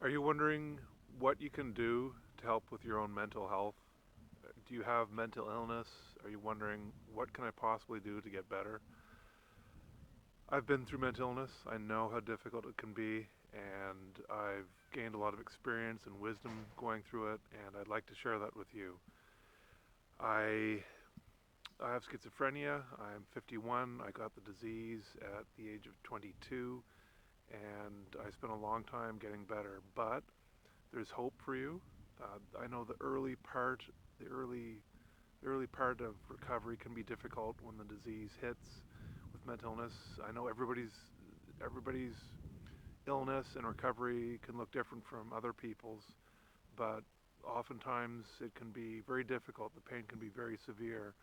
Are you wondering what you can do to help with your own mental health? Do you have mental illness? Are you wondering what can I possibly do to get better? I've been through mental illness. I know how difficult it can be, and I've gained a lot of experience and wisdom going through it, and I'd like to share that with you. I I have schizophrenia. I'm 51. I got the disease at the age of 22, and I spent a long time getting better, but there's hope for you. I know the early part of recovery can be difficult when the disease hits with mental illness. I know everybody's illness and recovery can look different from other people's, but oftentimes it can be very difficult. The pain can be very severe,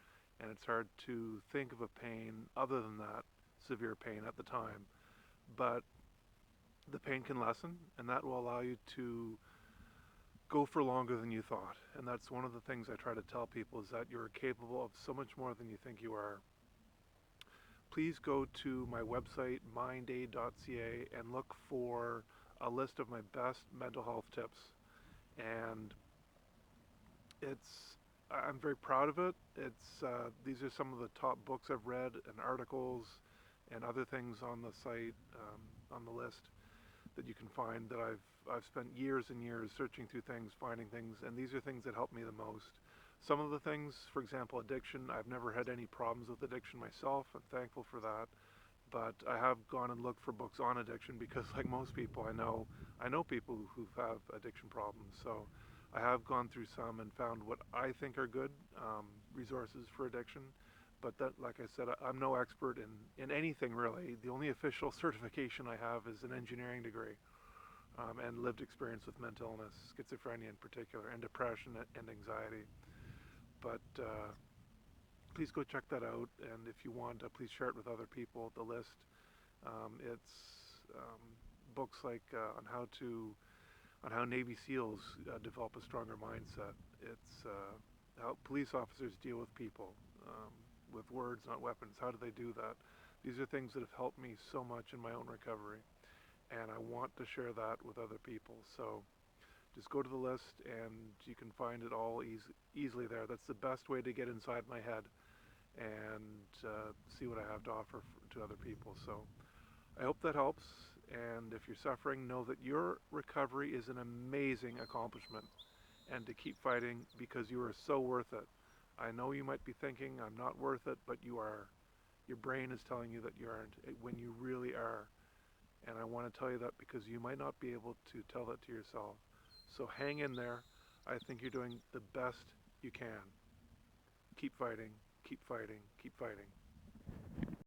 and it's hard to think of a pain other than that severe pain at the time. But the pain can lessen, and that will allow you to go for longer than you thought. And that's one of the things I try to tell people is that you're capable of so much more than you think you are. Please go to my website, mindaid.ca, and look for a list of my best mental health tips. And it's I'm very proud of it. It's these are some of the top books I've read and articles and other things on the site, on the list that you can find that I've spent years and years searching through things, finding things, and these are things that help me the most. Some of the things, for example, addiction, I've never had any problems with addiction myself. I'm thankful for that. But I have gone and looked for books on addiction because, like most people, I know people who have addiction problems. So I have gone through some and found what I think are good resources for addiction. But that, like I said, I'm no expert in anything really. The only official certification I have is an engineering degree and lived experience with mental illness, schizophrenia in particular, and depression and anxiety. But please go check that out, and if you want, please share it with other people. The list, it's books like on how Navy SEALs develop a stronger mindset. It's how police officers deal with people with words, not weapons. How do they do that? These are things that have helped me so much in my own recovery, and I want to share that with other people. So just go to the list, and you can find it all easily there. That's the best way to get inside my head and see what I have to offer to other people. So I hope that helps. And if you're suffering, know that your recovery is an amazing accomplishment and to keep fighting because you are so worth it. I know you might be thinking, I'm not worth it, but you are. Your brain is telling you that you aren't when you really are. And I want to tell you that because you might not be able to tell that to yourself. So hang in there. I think you're doing the best you can. Keep fighting, keep fighting, keep fighting.